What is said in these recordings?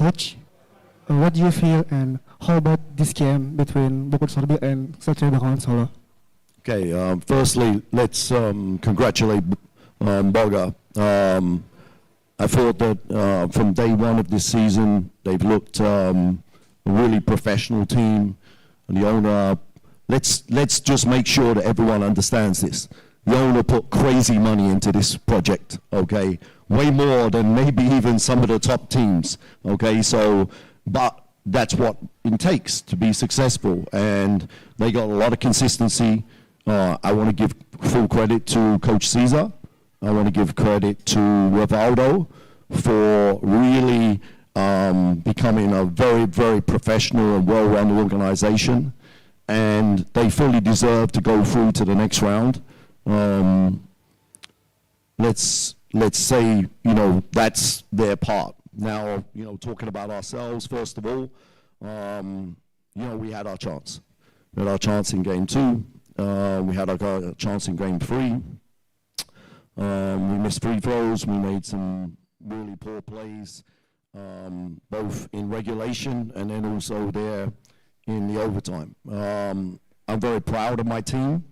coach, what do you feel and how about this game between Bogor and Kesatria Bengawan Solo? Okay, firstly, let's congratulate Bogor. I thought that from day one of this season, they've looked a really professional team. And the owner, let's just make sure that everyone understands this. The owner put crazy money into this project, okay? Way more than maybe even some of the top teams, okay? So, but that's what it takes to be successful. And they got a lot of consistency. I want to give full credit to Coach Caesar. I want to give credit to Rivaldo for really becoming a very, very professional and well-run organization. And they fully deserve to go through to the next round. Let's say, you know, that's their part. Now, you know, talking about ourselves, first of all, you know, we had our chance. We had our chance in game 2. We had our chance in game 3. We missed free throws. We made some really poor plays, both in regulation and then also there in the overtime. I'm very proud of my team.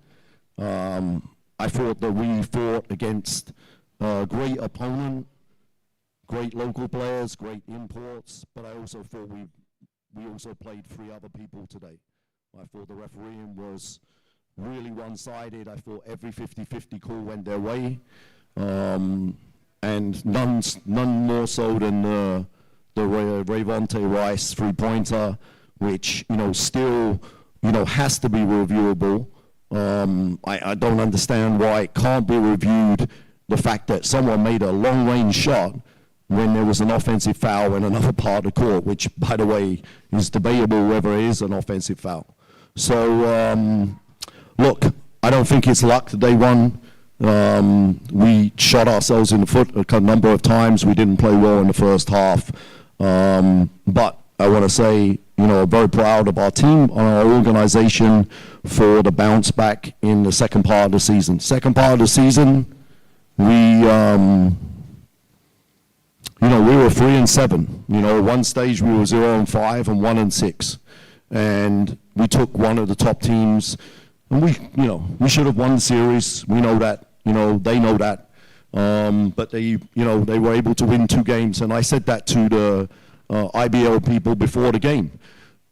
I thought that we fought against a great opponent, great local players, great imports, but I also thought we also played 3 other people today. I thought the refereeing was really one-sided. I thought every 50-50 call went their way, and none more so than the Rayvonte Rice three-pointer, which, you know, still, you know, has to be reviewable. I don't understand why it can't be reviewed, the fact that someone made a long-range shot when there was an offensive foul in another part of the court, which, by the way, is debatable whether it is an offensive foul. So, look, I don't think it's luck that they won. We shot ourselves in the foot a number of times. We didn't play well in the first half. But I want to say, you know, I'm very proud of our team, our organization for the bounce back in the second part of the season. Second part of the season, we, you know, we were 3-7. You know, one stage we were 0-5 and 1-6. And we took one of the top teams, and we, you know, we should have won the series. We know that, you know, they know that. But they, you know, they were able to win 2 games. And I said that to the IBL people before the game.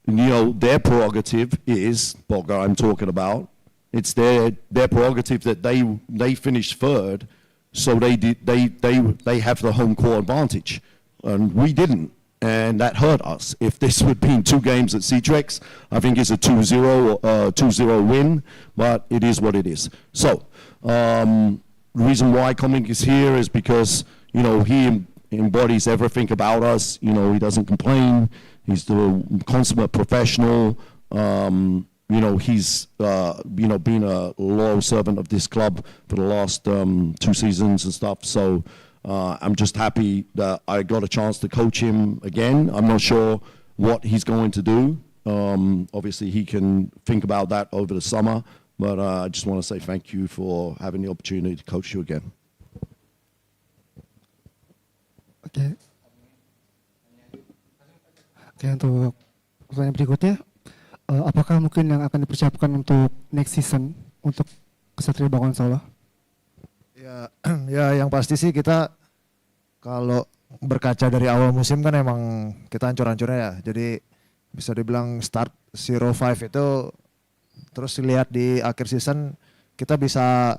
And, you know, their prerogative is, Bogor I'm talking about, it's their prerogative that they finished 3rd, so they have the home court advantage. And we didn't. And that hurt us. If this would be in 2 games at Cetrex, I think it's a 2-0 win, but it is what it is. So, the reason why Coming is here is because, you know, he embodies everything about us. You know, he doesn't complain. He's the consummate professional. You know, he's, you know, been a loyal servant of this club for the last 2 seasons and stuff. So, I'm just happy that I got a chance to coach him again. I'm not sure what he's going to do. Obviously, he can think about that over the summer, but I just want to say thank you for having the opportunity to coach you again. Oke. Oke, untuk pertanyaan berikutnya, apakah mungkin yang akan dipersiapkan untuk next season untuk Kesatria Bengawan Solo? Ya, yang pasti sih kita kalau berkaca dari awal musim kan emang kita hancur-hancurnya ya. Jadi bisa dibilang start 0-5 itu terus dilihat di akhir season kita bisa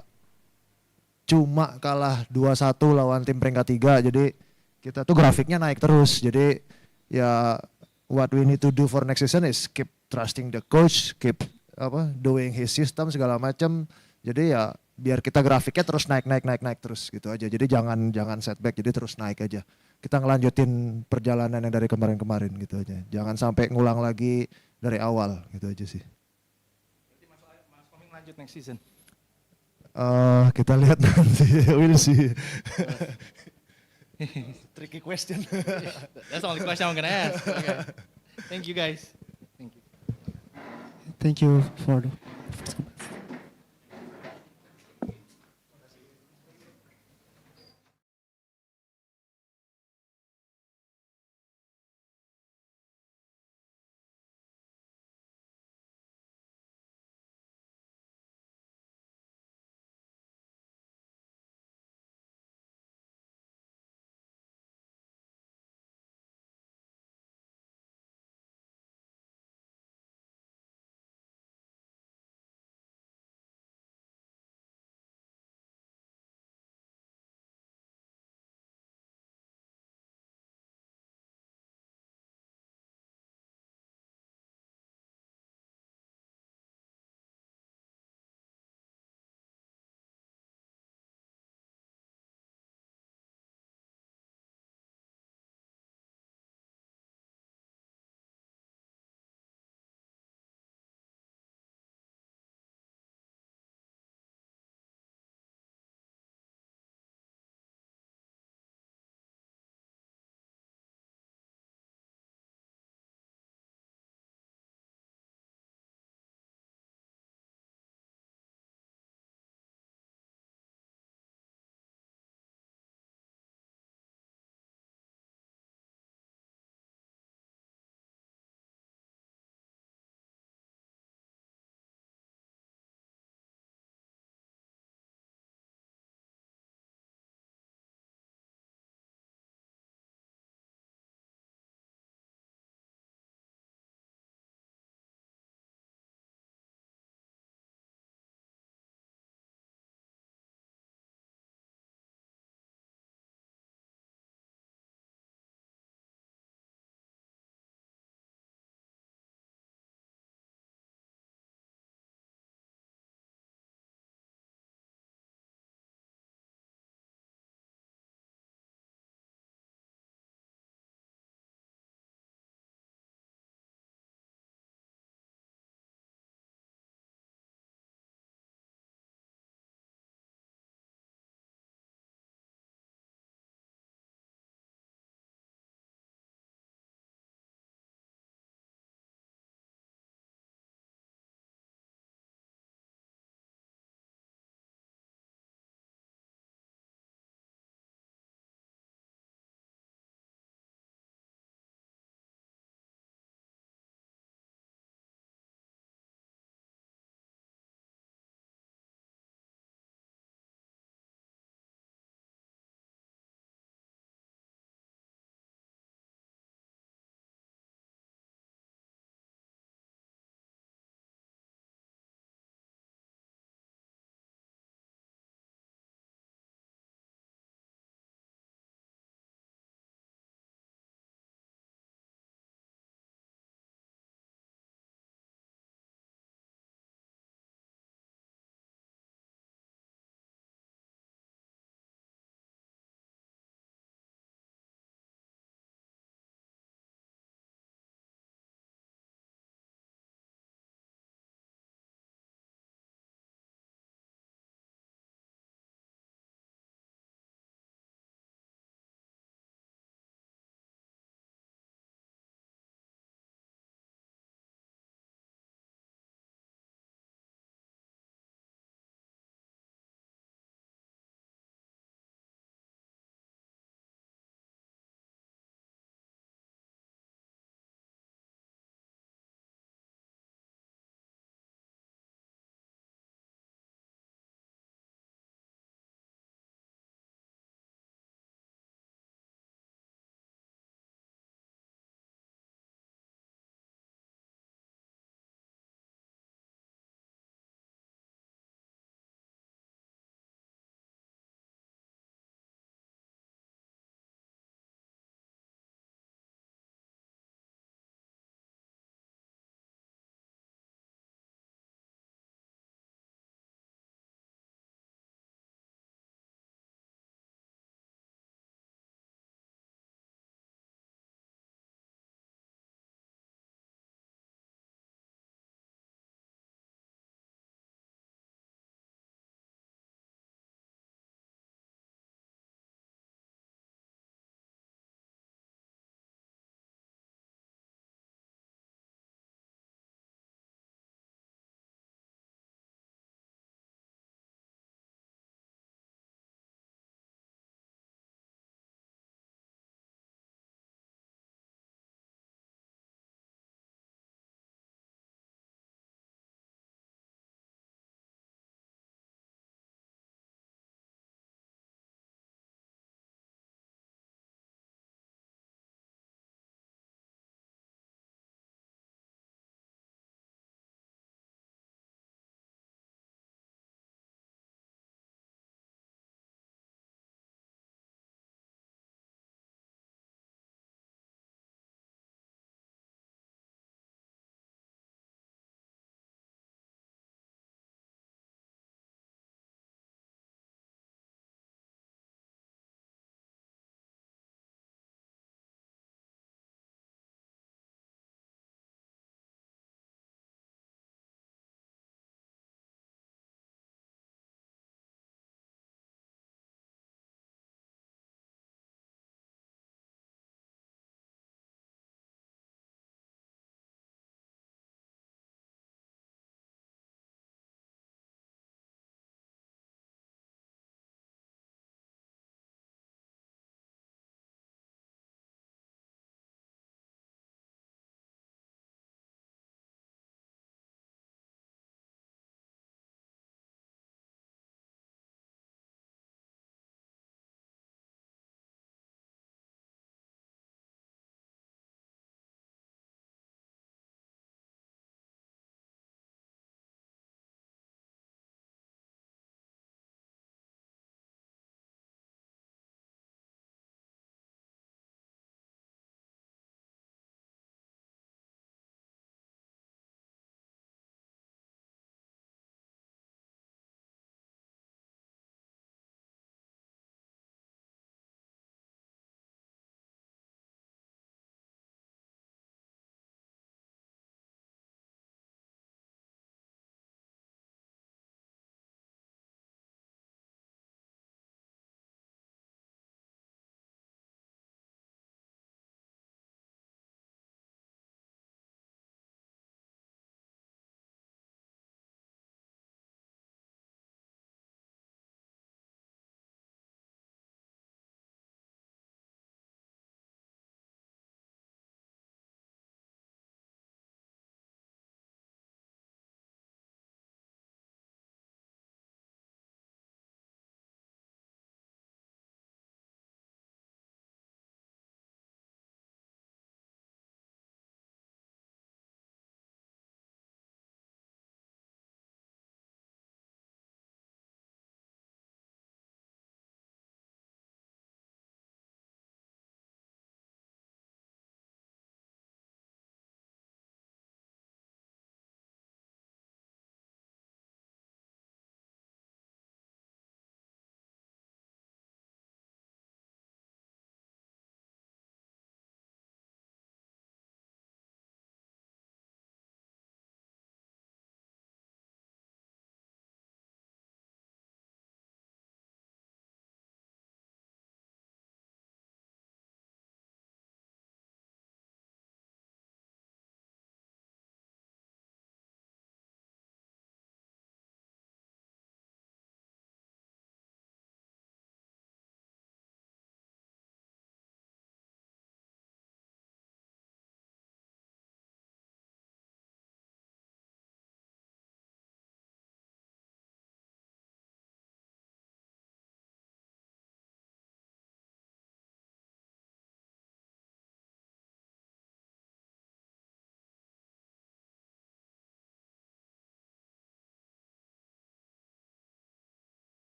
cuma kalah 2-1 lawan tim peringkat 3. Jadi kita tuh grafiknya naik terus. Jadi ya what we need to do for next season is keep trusting the coach, keep doing his system segala macam. Jadi ya biar kita grafiknya terus naik terus gitu aja. Jadi jangan setback, jadi terus naik aja. Kita ngelanjutin perjalanan yang dari kemarin-kemarin gitu aja. Jangan sampai ngulang lagi dari awal gitu aja sih. Berarti Mas Koming lanjut next season? Kita lihat nanti, we'll see. Tricky question. That's the only question I'm gonna ask. Okay. Thank you guys. Thank you. Thank you for the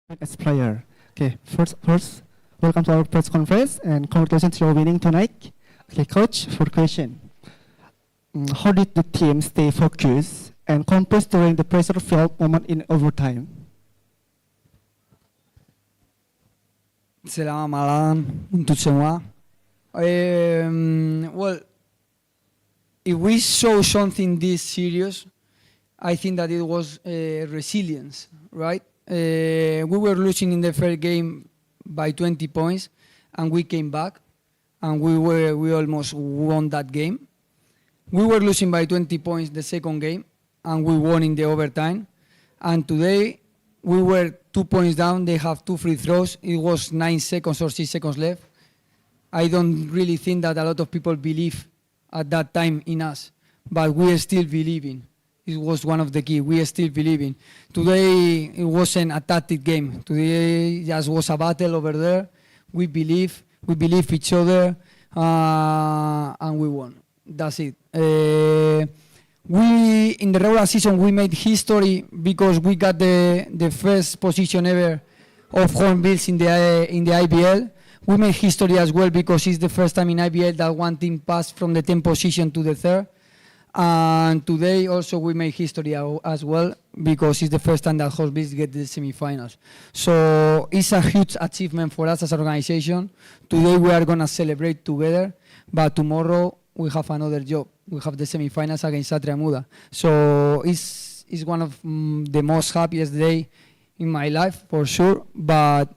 as player. Okay, first, welcome to our press conference and congratulations to your winning tonight. Okay, coach, for question. How did the team stay focused and composed during the pressure-filled moment in overtime? Selamat malam untuk semua. Well, if we show something this serious, I think that it was resilience, right? We were losing in the first game by 20 points, and we came back, and we almost won that game. We were losing by 20 points the second game, and we won in the overtime. And today, we were 2 points down. They have 2 free throws. It was 9 seconds or 6 seconds left. I don't really think that a lot of people believe at that time in us, but we are still believing. It was one of the key. We are still believing. Today, it wasn't a tactic game. Today, just was a battle over there. We believe each other, and we won. That's it. We in the regular season we made history because we got the first position ever of Hornbills in the IBL. We made history as well because it's the first time in IBL that one team passed from the 10th position to the 3rd. And today also we made history as well because it's the first time that Hornbills get the semifinals. So it's a huge achievement for us as an organization. Today we are gonna celebrate together, but tomorrow we have another job. We have the semifinals against Kesatria. So it's one of the most happiest day in my life for sure. But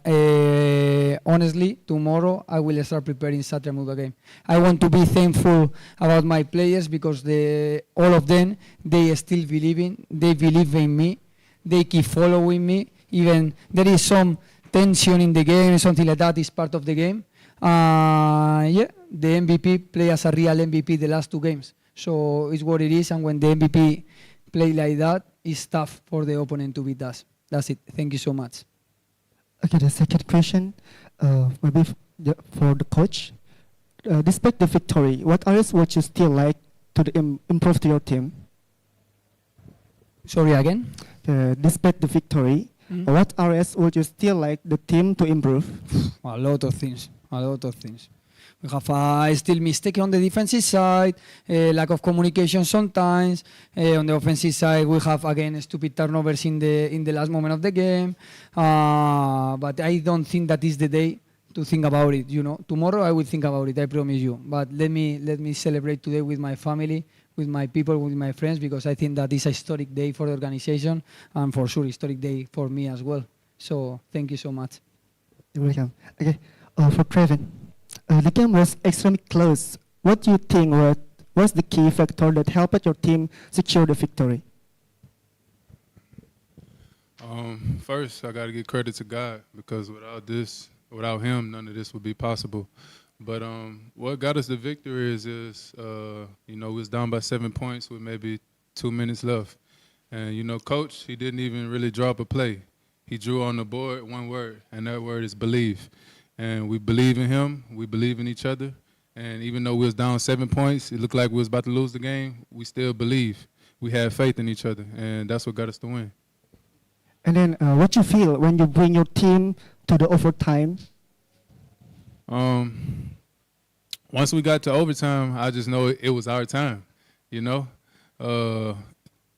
honestly, tomorrow I will start preparing Kesatria game. I want to be thankful about my players because all of them, they still they believe in me. They keep following me. Even there is some tension in the game, something like that is part of the game. Yeah, the MVP play as a real MVP the last 2 games. So it's what it is, and when the MVP play like that, it's tough for the opponent to beat us. That's it. Thank you so much. Okay, the second question, maybe for the coach. Despite the victory, what areas would you still like to improve to your team? Sorry again? Despite the victory, what areas would you still like the team to improve? A lot of things. We have still mistake on the defensive side, lack of communication sometimes. On the offensive side, we have again stupid turnovers in the last moment of the game. But I don't think that is the day to think about it. You know, tomorrow I will think about it. I promise you. But let me celebrate today with my family, with my people, with my friends, because I think that is a historic day for the organization and for sure historic day for me as well. So thank you so much. You're welcome. Okay, for Trevin. The game was extremely close. What do you think was the key factor that helped your team secure the victory? First, I got to give credit to God because without Him, none of this would be possible. But what got us the victory is we was down by 7 points with maybe 2 minutes left. And, Coach, he didn't even really drop a play. He drew on the board one word, and that word is believe. And we believe in him. We believe in each other. And even though we was down 7 points, it looked like we was about to lose the game, we still believe. We had faith in each other, and that's what got us to win. And then what you feel when you bring your team to the overtime? Once we got to overtime, I just know it was our time,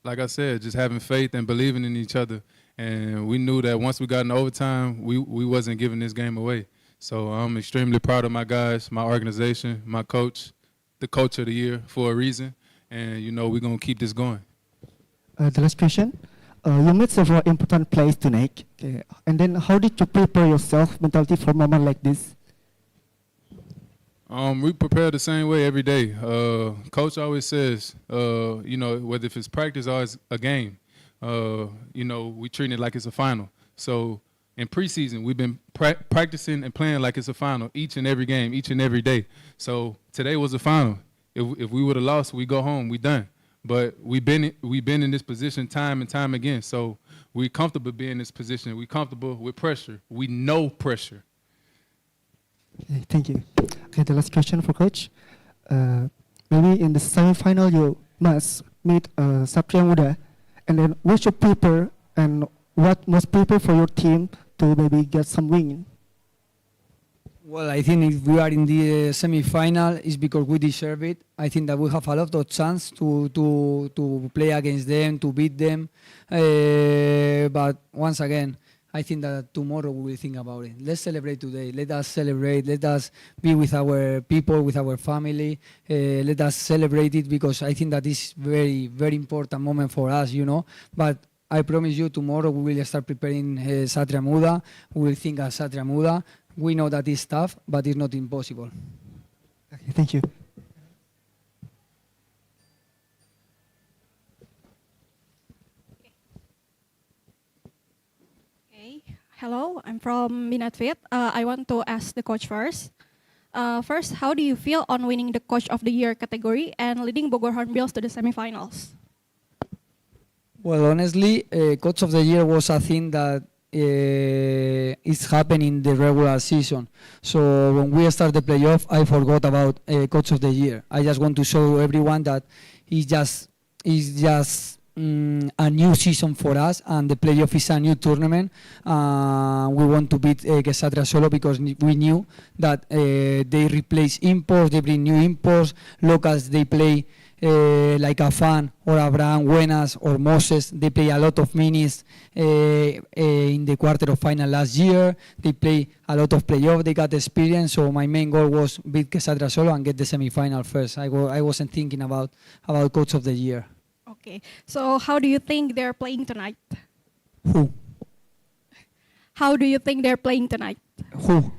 Like I said, just having faith and believing in each other. And we knew that once we got in overtime, we wasn't giving this game away. So I'm extremely proud of my guys, my organization, my coach, the coach of the year for a reason. And, we're going to keep this going. The last question. You made several important plays tonight. Okay. And then how did you prepare yourself mentally for a moment like this? We prepare the same way every day. Coach always says, whether if it's practice or it's a game, we treat it like it's a final. So in preseason, we've been practicing and playing like it's a final each and every game, each and every day. So today was a final. If we would have lost, we go home, we done. But we've been in this position time and time again. So we're comfortable being in this position. We're comfortable with pressure. We know pressure. Okay, thank you. Okay, the last question for Coach. Maybe in the semi-final you must meet Kesatria. And then what should prepare and what must prepare for your team to maybe get some win? Well, I think if we are in the semi-final, it's because we deserve it. I think that we have a lot of chance to play against them, to beat them. But once again, I think that tomorrow we will think about it. Let's celebrate today. Let us celebrate. Let us be with our people, with our family. Let us celebrate it because I think that is very, very important moment for us, you know. But I promise you tomorrow we will start preparing Satria Muda. We will think as Satria Muda. We know that it's tough, but it's not impossible. Okay, thank you. Okay. Hello, I'm from Binatfit. I want to ask the coach first. First, how do you feel on winning the Coach of the Year category and leading Bogor Hornbills to the semifinals? Well, honestly, Coach of the Year was a thing that it's happening in the regular season. So when we start the playoff, I forgot about Coach of the Year. I just want to show everyone that it's just a new season for us, and the playoff is a new tournament. We want to beat Kesatria solo because we knew that they replace imports, they bring new imports, locals they play like a Fan or Abraham Buenas or Moses. They play a lot of minutes in the quarter of final last year. They play a lot of playoff. They got experience. So my main goal was beat Kesatria solo and get the semi-final first. I wasn't thinking about Coach of the Year. Okay. So how do you think they're playing tonight? Who? How do you think they're playing tonight? Who?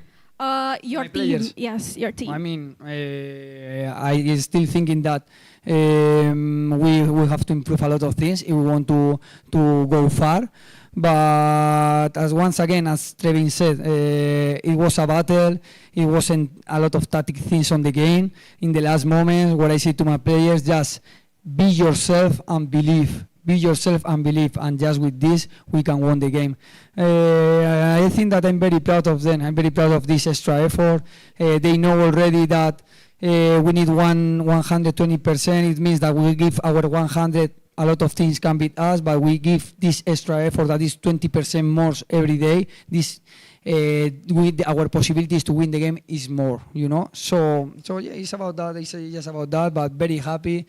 Your My team. players. Yes, your team. I mean, I still thinking that we have to improve a lot of things if we want to go far. But as once again, as Trevin said, it was a battle. It wasn't a lot of tactic things on the game. In the last moments, what I say to my players, just be yourself and believe. Be yourself and believe, and just with this, we can win the game. I think that I'm very proud of them. I'm very proud of this extra effort. They know already that we need 120%. It means that we give our 100. A lot of things can beat us, but we give this extra effort that is 20% more every day. This with our possibilities to win the game is more, you know. So yeah, it's about that. It's just about that. But very happy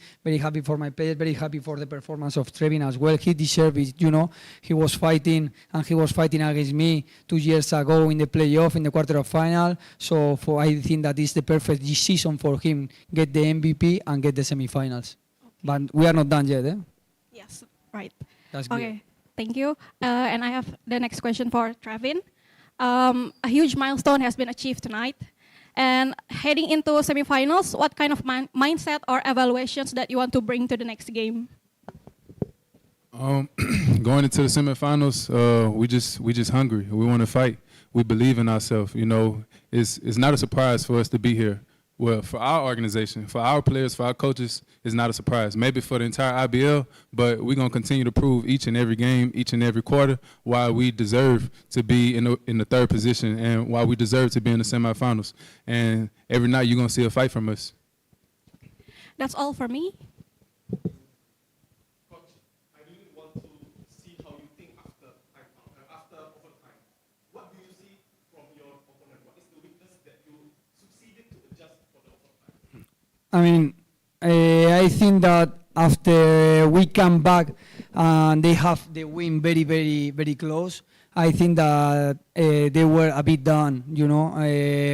for my players. Very happy for the performance of Trevin as well. He deserved it, you know. He was fighting against me 2 years ago in the playoff, in the quarter of final. So I think that is the perfect season for him. Get the MVP and get the semifinals. But we are not done yet, eh? Yes, right. That's good. Okay, thank you. And I have the next question for Trevin. A huge milestone has been achieved tonight. And heading into semifinals, what kind of mindset or evaluations that you want to bring to the next game? Going into the semifinals, we just hungry. We want to fight. We believe in ourselves. You know, it's not a surprise for us to be here. Well, for our organization, for our players, for our coaches, it's not a surprise. Maybe for the entire IBL, but we're going to continue to prove each and every game, each and every quarter, why we deserve to be in the third position and why we deserve to be in the semifinals. And every night you're going to see a fight from us. That's all for me. Coach, I really want to see how you think after overtime. What do you see from your opponent? What is the weakness that you succeeded to adjust for the overtime? I mean, I think that after we come back and they have the win very, very, very close, I think that they were a bit done, you know,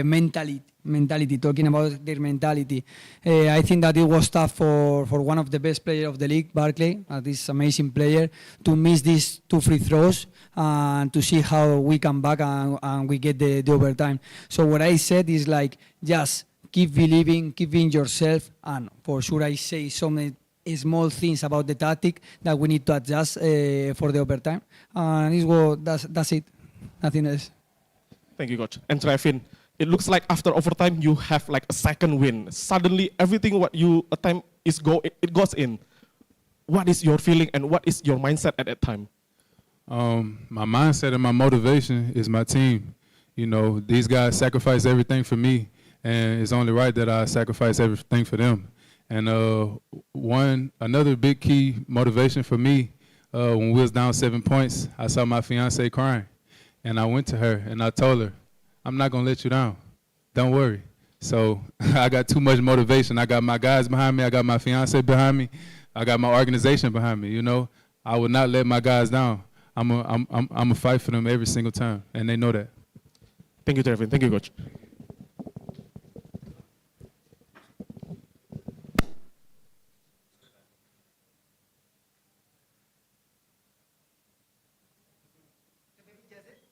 mentality, talking about their mentality. I think that it was tough for one of the best players of the league, Barkley, this amazing player, to miss these 2 free throws and to see how we come back and we get the overtime. So what I said is like, just keep believing, keep in yourself, and for sure I say some small things about the tactic that we need to adjust for the overtime. And that's it, nothing else. Thank you, Coach. And Trevin, it looks like after overtime you have like a second win. Suddenly everything what you attempt it goes in. What is your feeling and what is your mindset at that time? My mindset and my motivation is my team. You know, these guys sacrifice everything for me, and it's only right that I sacrifice everything for them. And another big key motivation for me, when we was down 7 points, I saw my fiance crying. And I went to her and I told her, I'm not going to let you down. Don't worry. So I got too much motivation. I got my guys behind me. I got my fiance behind me. I got my organization behind me. You know, I would not let my guys down. I'm a fight for them every single time, and they know that. Thank you, Trevin. Thank you, Coach.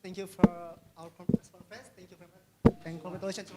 Thank you for our conference. Thank you very much. And congratulations.